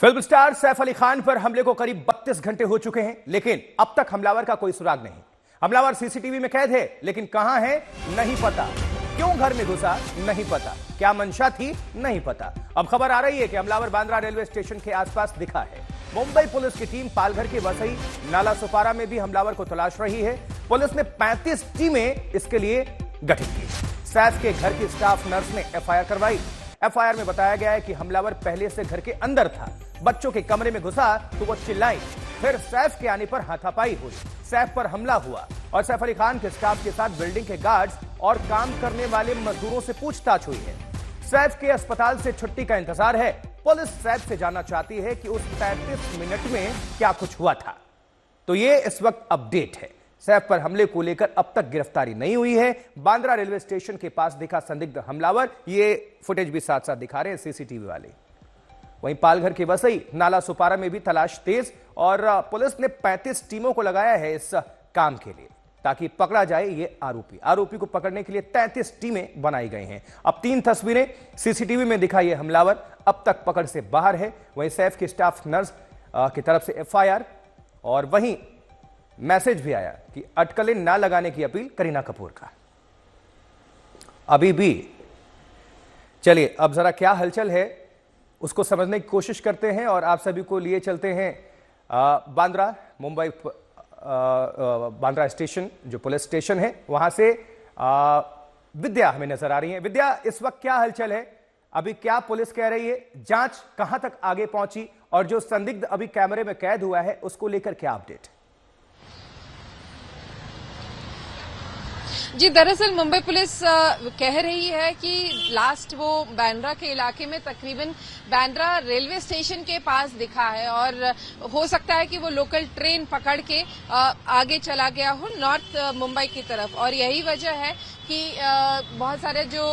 Film star Saif Ali Khan पर हमले को करीब 32 घंटे हो चुके हैं, लेकिन अब तक हमलावर का कोई सुराग नहीं। हमलावर सीसीटीवी में कैद है, लेकिन कहां है नहीं पता। क्यों घर में घुसा नहीं पता। क्या मंशा थी नहीं पता। अब खबर आ रही है कि हमलावर बांद्रा रेलवे स्टेशन के आसपास दिखा है। मुंबई पुलिस की टीम पालघर के वसई नाला सुपारा में भी हमलावर को तलाश रही है। पुलिस ने 35 टीमें इसके लिए गठित की। सैफ के घर की स्टाफ नर्स ने एफआईआर करवाई। एफआईआर में बताया गया है कि हमलावर पहले से घर के अंदर था। बच्चों के कमरे में घुसा तो वो चिल्लाई, फिर सैफ के आने पर हाथापाई हुई। सैफ पर हमला हुआ और सैफ अली खान के स्टाफ के साथ बिल्डिंग के गार्ड्स और काम करने वाले मजदूरों से पूछताछ हुई है। सैफ के अस्पताल से छुट्टी का इंतजार है। पुलिस सैफ से जानना चाहती है कि उस 35 मिनट में क्या कुछ हुआ था। तो ये इस वक्त अपडेट है। सैफ पर हमले को लेकर अब तक गिरफ्तारी नहीं हुई है। बांद्रा रेलवे स्टेशन के पास दिखा संदिग्ध हमलावर, ये फुटेज भी साथ साथ दिखा रहे हैं सीसीटीवी वाले। वहीं पालघर के वसई नाला सुपारा में भी तलाश तेज और पुलिस ने 35 टीमों को लगाया है इस काम के लिए, ताकि पकड़ा जाए ये आरोपी को पकड़ने के लिए 33 टीमें बनाई गई हैं। अब 3 तस्वीरें सीसीटीवी में दिखा ये हमलावर अब तक पकड़ से बाहर है। वहीं सैफ की स्टाफ नर्स की तरफ से एफआईआर और वहीं मैसेज भी आया कि अटकलें ना लगाने की अपील करीना कपूर का। अभी भी चलिए अब जरा क्या हलचल है उसको समझने की कोशिश करते हैं और आप सभी को लिए चलते हैं बांद्रा मुंबई बांद्रा स्टेशन जो पुलिस स्टेशन है वहां से विद्या हमें नजर आ रही है। विद्या, इस वक्त क्या हलचल है? अभी क्या पुलिस कह रही है? जांच कहां तक आगे पहुंची और जो संदिग्ध अभी कैमरे में कैद हुआ है उसको लेकर क्या अपडेट? जी, दरअसल मुंबई पुलिस कह रही है कि लास्ट वो बांद्रा के इलाके में तकरीबन बांद्रा रेलवे स्टेशन के पास दिखा है और हो सकता है कि वो लोकल ट्रेन पकड़ के आगे चला गया हो नॉर्थ मुंबई की तरफ। और यही वजह है कि बहुत सारे जो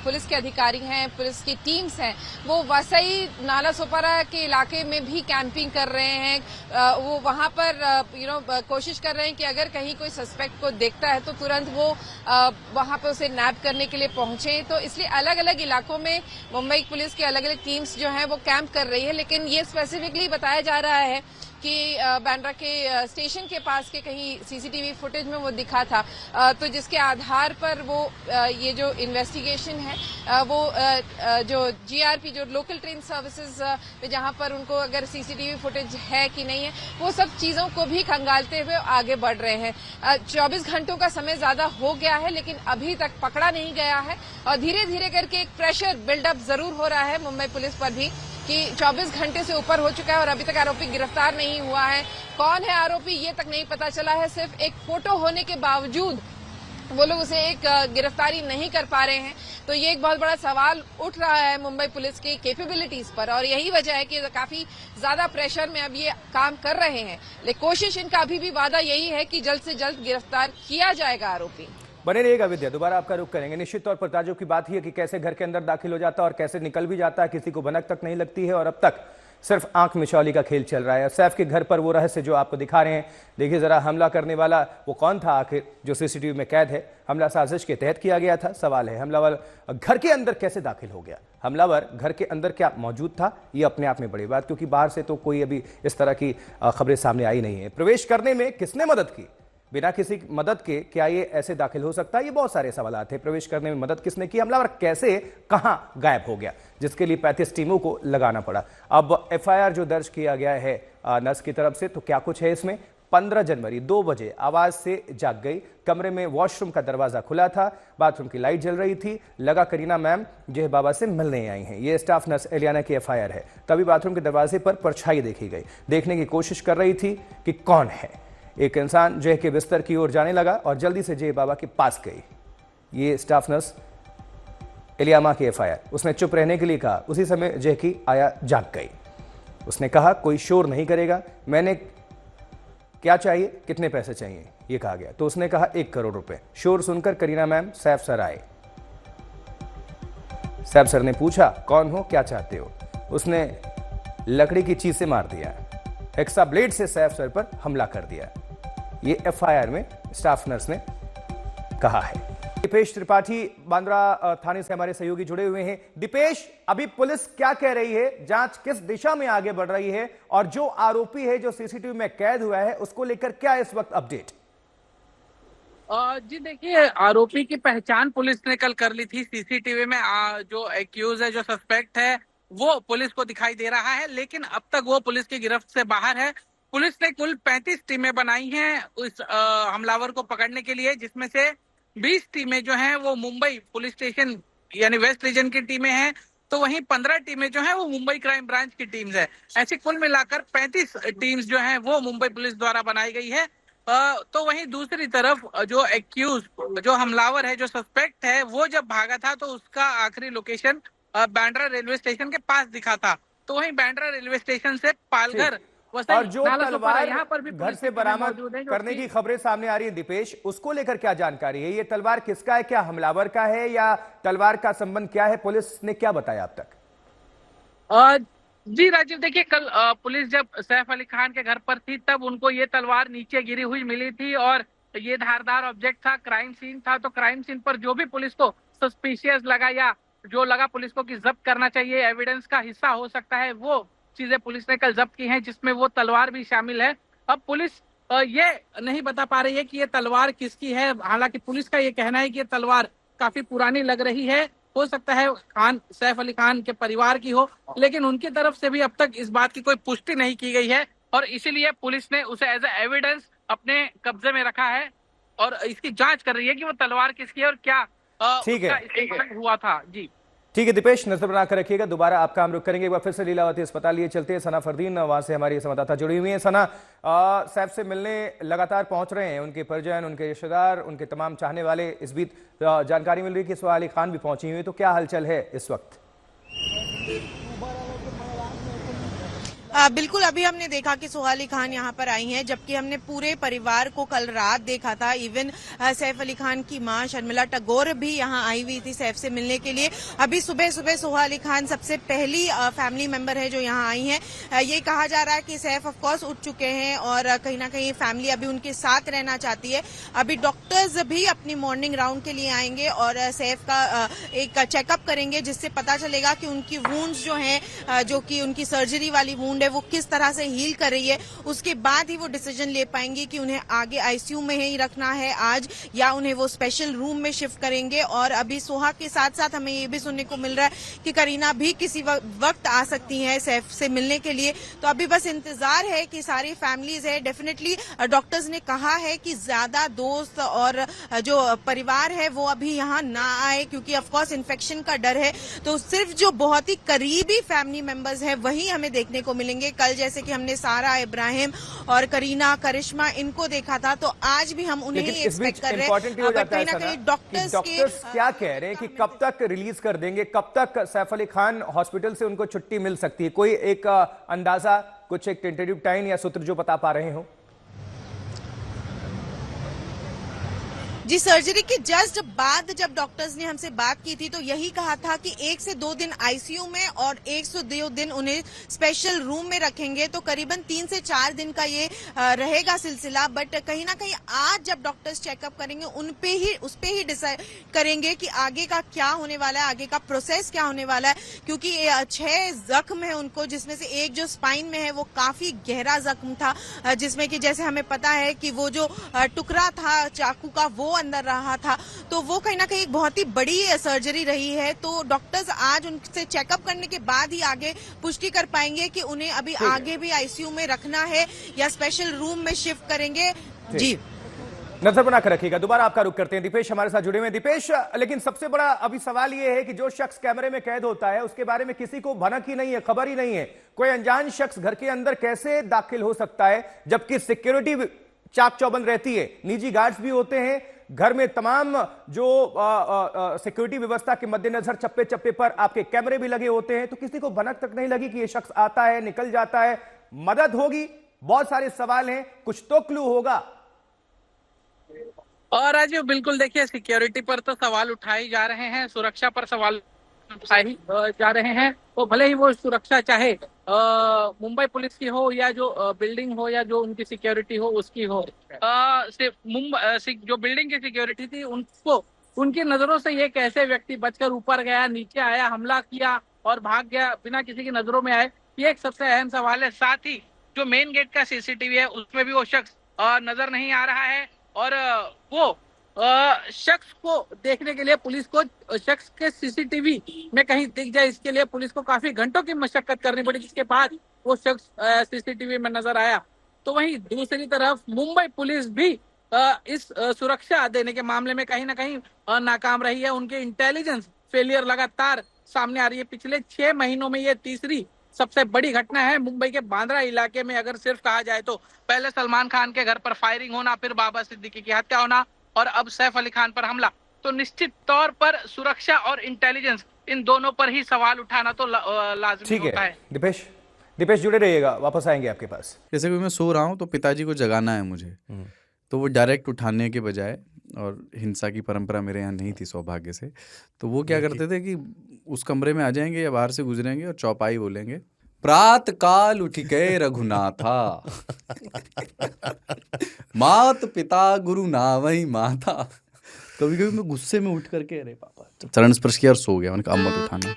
पुलिस के अधिकारी हैं, पुलिस की टीम्स हैं, वो वसई नाला सोपारा के इलाके में भी कैंपिंग कर रहे हैं। वो वहां पर कोशिश कर रहे हैं कि अगर कहीं कोई सस्पेक्ट को देखता है तो तुरंत वो वहां पर उसे नैप करने के लिए पहुंचे। तो इसलिए अलग अलग इलाकों में मुंबई पुलिस की अलग अलग टीम्स जो हैं वो कैंप कर रही है। लेकिन ये स्पेसिफिकली बताया जा रहा है कि बांद्रा के स्टेशन के पास के कहीं सीसीटीवी फुटेज में वो दिखा था, तो जिसके आधार पर वो ये जो इन्वेस्टिगेशन है वो जो जीआरपी जो लोकल ट्रेन सर्विसेज जहां पर उनको अगर सीसीटीवी फुटेज है कि नहीं है वो सब चीजों को भी खंगालते हुए आगे बढ़ रहे हैं। 24 घंटों का समय ज्यादा हो गया है लेकिन अभी तक पकड़ा नहीं गया है और धीरे धीरे करके एक प्रेशर बिल्डअप जरूर हो रहा है मुंबई पुलिस पर भी कि 24 घंटे से ऊपर हो चुका है और अभी तक आरोपी गिरफ्तार नहीं हुआ है। कौन है आरोपी ये तक नहीं पता चला है। सिर्फ एक फोटो होने के बावजूद वो लोग उसे एक गिरफ्तारी नहीं कर पा रहे हैं। तो ये एक बहुत बड़ा सवाल उठ रहा है मुंबई पुलिस की कैपेबिलिटीज पर और यही वजह है कि काफी ज्यादा प्रेशर में अब ये काम कर रहे हैं। लेकिन कोशिश इनका अभी भी वादा यही है कि जल्द से जल्द गिरफ्तार किया जाएगा आरोपी। बने रहिएगा विद्या, दोबारा आपका रुख करेंगे। निश्चित तौर पर ताज्जुब की बात ही है कि कैसे घर के अंदर दाखिल हो जाता है और कैसे निकल भी जाता है, किसी को भनक तक नहीं लगती है और अब तक सिर्फ आंख मिचौली का खेल चल रहा है। सैफ के घर पर वो रहस्य जो आपको दिखा रहे हैं, देखिए जरा हमला करने वाला वो कौन था आखिर जो सीसीटीवी में कैद है। हमला साजिश के तहत किया गया था। सवाल है हमलावर घर के अंदर कैसे दाखिल हो गया? हमलावर घर के अंदर क्या मौजूद था? ये अपने आप में बड़ी बात, क्योंकि बाहर से तो कोई अभी इस तरह की खबरें सामने आई नहीं है। प्रवेश करने में किसने मदद की? बिना किसी मदद के क्या ये ऐसे दाखिल हो सकता है? ये बहुत सारे सवाल थे। प्रवेश करने में मदद किसने की? हमलावर कैसे कहां गायब हो गया, जिसके लिए 35 टीमों को लगाना पड़ा। अब एफआईआर जो दर्ज किया गया है नर्स की तरफ से, तो क्या कुछ है इसमें? 15 जनवरी 2 बजे आवाज से जाग गई। कमरे में वॉशरूम का दरवाजा खुला था, बाथरूम की लाइट जल रही थी। लगा करीना मैम जेह बाबा से मिलने आई हैं। ये स्टाफ नर्स एलियाना की एफआईआर है। तभी बाथरूम के दरवाजे पर परछाई देखी गई। देखने की कोशिश कर रही थी कि कौन है। एक इंसान जय के बिस्तर की ओर जाने लगा और जल्दी से जय बाबा के पास गई। ये स्टाफ नर्स एलियामा की एफआईआर। उसने चुप रहने के लिए कहा। उसी समय जय की आया जाग गई। उसने कहा कोई शोर नहीं करेगा। मैंने क्या चाहिए, कितने पैसे चाहिए ये कहा गया, तो उसने कहा 1 करोड़ रुपए। शोर सुनकर करीना मैम सैफ सर आए। सैफ सर ने पूछा कौन हो, क्या चाहते हो? उसने लकड़ी की चीज से मार दिया। हेक्सा ब्लेड से सैफ सर पर हमला कर दिया। ये एफआईआर में स्टाफ नर्स ने कहा है। दीपेश त्रिपाठी बांद्रा थाने से हमारे सहयोगी जुड़े हुए हैं। दीपेश, अभी पुलिस क्या कह रही है, जांच किस दिशा में आगे बढ़ रही है, और जो आरोपी है जो सीसीटीवी में कैद हुआ है उसको लेकर क्या इस वक्त अपडेट? जी देखिए, आरोपी की पहचान पुलिस ने कल कर ली थी। सीसीटीवी में जो एक्यूज है, जो सस्पेक्ट है, वो पुलिस को दिखाई दे रहा है, लेकिन अब तक वो पुलिस की गिरफ्त से बाहर है। पुलिस ने कुल 35 टीमें बनाई हैं उस हमलावर को पकड़ने के लिए, जिसमें से 20 टीमें जो हैं वो मुंबई पुलिस स्टेशन यानी वेस्ट रीजन की टीमें हैं, तो वहीं 15 टीमें जो हैं वो मुंबई क्राइम ब्रांच की टीम्स है। ऐसी कुल मिलाकर 35 टीम्स जो हैं वो मुंबई पुलिस द्वारा बनाई गई है। तो वहीं दूसरी तरफ जो एक्यूज, जो हमलावर है, जो सस्पेक्ट है, वो जब भागा था तो उसका आखिरी लोकेशन बांद्रा रेलवे स्टेशन के पास दिखा था। तो वहीं बांद्रा रेलवे स्टेशन से पालघर और जो तलवार यहाँ पर भी घर से बरामद करने की खबरें सामने आ रही है दीपेश, उसको लेकर क्या जानकारी है? ये तलवार किसका है? क्या हमलावर का है या तलवार का संबंध क्या है? पुलिस ने क्या बताया अब तक? जी राजीव, देखिए, कल पुलिस जब सैफ अली खान के घर पर थी तब उनको ये तलवार नीचे गिरी हुई मिली थी और ये धारदार ऑब्जेक्ट था, क्राइम सीन था। तो क्राइम सीन पर जो भी पुलिस को सस्पिशियस लगा या जो लगा पुलिस को कि जब्त करना चाहिए, एविडेंस का हिस्सा हो सकता है, वो चीजें पुलिस ने कल जब्त की हैं, जिसमें वो तलवार भी शामिल है। अब पुलिस ये नहीं बता पा रही है कि ये तलवार किसकी है। हालांकि पुलिस का ये कहना है कि ये तलवार काफी पुरानी लग रही है, हो सकता है खान सैफ अली खान के परिवार की हो, लेकिन उनकी तरफ से भी अब तक इस बात की कोई पुष्टि नहीं की गई है और इसीलिए पुलिस ने उसे एज ए एविडेंस अपने कब्जे में रखा है और इसकी जांच कर रही है कि वो तलवार किसकी है और क्या ठीक है, इस्तेमाल हुआ था। जी ठीक है दीपेश, नजर बनाकर रखिएगा। दोबारा आपका हम रुख करेंगे, एक बार फिर से लीलावती अस्पताल लिए चलते हैं। सना फरदीन वहां से हमारी संवाददाता जुड़ी हुई है। सना, सैफ से मिलने लगातार पहुंच रहे हैं उनके परिजन, उनके रिश्तेदार, उनके तमाम चाहने वाले। इस बीच जानकारी मिल रही है कि सोहा अली खान भी पहुंची हुई है, तो क्या हलचल है इस वक्त? बिल्कुल, अभी हमने देखा कि सोहा अली खान यहाँ पर आई हैं, जबकि हमने पूरे परिवार को कल रात देखा था। इवन सैफ अली खान की मां शर्मिला टैगोर भी यहाँ आई हुई थी सैफ से मिलने के लिए। अभी सुबह सुबह सोहा अली खान सबसे पहली फैमिली मेंबर है जो यहाँ आई हैं। ये कहा जा रहा है कि सैफ ऑफ कोर्स उठ चुके हैं और कहीं ना कहीं फैमिली अभी उनके साथ रहना चाहती है। अभी डॉक्टर्स भी अपनी मॉर्निंग राउंड के लिए आएंगे और सैफ का एक चेकअप करेंगे, जिससे पता चलेगा कि उनकी वुंड्स जो हैं, जो कि उनकी सर्जरी वाली वुंड है, वो किस तरह से हील कर रही है। उसके बाद ही वो डिसीजन ले पाएंगे कि उन्हें आगे आईसीयू में ही रखना है आज या उन्हें वो स्पेशल रूम में शिफ्ट करेंगे। और अभी सोहा के साथ साथ हमें ये भी सुनने को मिल रहा है कि करीना भी किसी वक्त आ सकती है सैफ से मिलने के लिए। तो अभी बस इंतजार है कि सारी फैमिलीज है। डेफिनेटली डॉक्टर्स ने कहा है कि ज्यादा दोस्त और जो परिवार है वो अभी यहाँ ना आए, क्योंकि ऑफकोर्स इन्फेक्शन का डर है। तो सिर्फ जो बहुत ही करीबी फैमिली मेंबर्स है वही हमें देखने को मिलेंगे। कल जैसे कि हमने सारा, इब्राहिम और करीना, करिश्मा, इनको देखा था, तो आज भी हम उन्हें ही एक्सपेक्ट कर रहे हैं। बट कहीं ना कहीं डॉक्टर्स क्या कह रहे हैं कि कब तक रिलीज कर देंगे, कब तक सैफ अली खान हॉस्पिटल से उनको छुट्टी मिल सकती है? कोई एक अंदाजा, कुछ एक टेंटेटिव टाइम या सूत्र जो बता पा रहे हो? जी, सर्जरी के जस्ट बाद जब डॉक्टर्स ने हमसे बात की थी तो यही कहा था कि 1 से 2 दिन आईसीयू में और 1 से 2 दिन उन्हें स्पेशल रूम में रखेंगे। तो करीबन 3 से 4 दिन का ये रहेगा सिलसिला। बट कहीं ना कहीं आज जब डॉक्टर्स चेकअप करेंगे उस पे ही डिसाइड करेंगे कि आगे का क्या होने वाला है, आगे का प्रोसेस क्या होने वाला है। क्योंकि 6 जख्म है उनको, जिसमें से एक जो स्पाइन में है वो काफी गहरा जख्म था, जिसमें कि जैसे हमें पता है कि वो जो टुकड़ा था चाकू का वो अंदर रहा था। तो वो कहीं ना कहीं एक बहुत ही बड़ी सर्जरी रही है। तो डॉक्टर्स आज उनसे चेकअप करने के बाद ही आगे पुष्टि कर पाएंगे कि उन्हें अभी आगे भी आईसीयू में रखना है या स्पेशल रूम में शिफ्ट करेंगे। जी, नजर बनाकर रखिएगा। दोबारा आपका रुख करते हैं। दीपेश हमारे साथ जुड़े हुए हैं। दीपेश, लेकिन सबसे बड़ा अभी सवाल यह है कि जो शख्स कैमरे में कैद होता है उसके बारे में किसी को भनक ही नहीं है, खबर ही नहीं है। कोई अनजान शख्स घर के अंदर कैसे दाखिल हो सकता है, जबकि सिक्योरिटी चाक चौबंद रहती है, निजी गार्ड्स भी होते हैं घर में, तमाम जो सिक्योरिटी व्यवस्था के मद्देनजर चप्पे चप्पे पर आपके कैमरे भी लगे होते हैं। तो किसी को भनक तक नहीं लगी कि ये शख्स आता है, निकल जाता है, मदद होगी? बहुत सारे सवाल हैं, कुछ तो क्लू होगा। और राजीव, बिल्कुल, देखिए, सिक्योरिटी पर तो सवाल उठाए जा रहे हैं, सुरक्षा पर सवाल उठाए जा रहे हैं। तो भले ही वो सुरक्षा चाहे मुंबई पुलिस की हो या जो बिल्डिंग हो या जो उनकी सिक्योरिटी हो उसकी हो, सिर्फ जो बिल्डिंग की सिक्योरिटी थी उनको उनकी नजरों से ये कैसे व्यक्ति बचकर ऊपर गया, नीचे आया, हमला किया और भाग गया बिना किसी की नजरों में आए, ये एक सबसे अहम सवाल है। साथ ही जो मेन गेट का सीसीटीवी है उसमें भी वो शख्स नजर नहीं आ रहा है और वो शख्स को देखने के लिए पुलिस को शख्स के सीसीटीवी में कहीं दिख जाए, इसके लिए पुलिस को काफी घंटों की मशक्कत करनी पड़ी, जिसके बाद वो शख्स सीसीटीवी में नजर आया। तो वहीं दूसरी तरफ मुंबई पुलिस भी इस सुरक्षा देने के मामले में कहीं ना कहीं नाकाम रही है। उनके इंटेलिजेंस फेलियर लगातार सामने आ रही है। पिछले 6 महीनों में ये तीसरी सबसे बड़ी घटना है। मुंबई के बांद्रा इलाके में अगर सिर्फ कहा जाए तो पहले सलमान खान के घर पर फायरिंग होना, फिर बाबा सिद्दीकी की हत्या होना और अब सैफ अली खान पर हमला, तो निश्चित तौर पर सुरक्षा और इंटेलिजेंस इन दोनों पर ही सवाल उठाना तो लाजमी होता है। दीपेश जुड़े रहिएगा, वापस आएंगे आपके पास। जैसे कि मैं सो रहा हूँ तो पिताजी को जगाना है मुझे, तो वो डायरेक्ट उठाने के बजाय, और हिंसा की परंपरा मेरे यहाँ नहीं थी सौभाग्य से, तो वो क्या करते थे कि उस कमरे में आ जाएंगे या बाहर से गुजरेंगे और चौपाई बोलेंगे, प्रात काल उठ गए रघुनाथा मात पिता गुरु नावई माता। कभी कभी मैं गुस्से में उठ करके अरे पापा चरण स्पर्श किया और सो गया। मैंने कहा अब मत उठाना।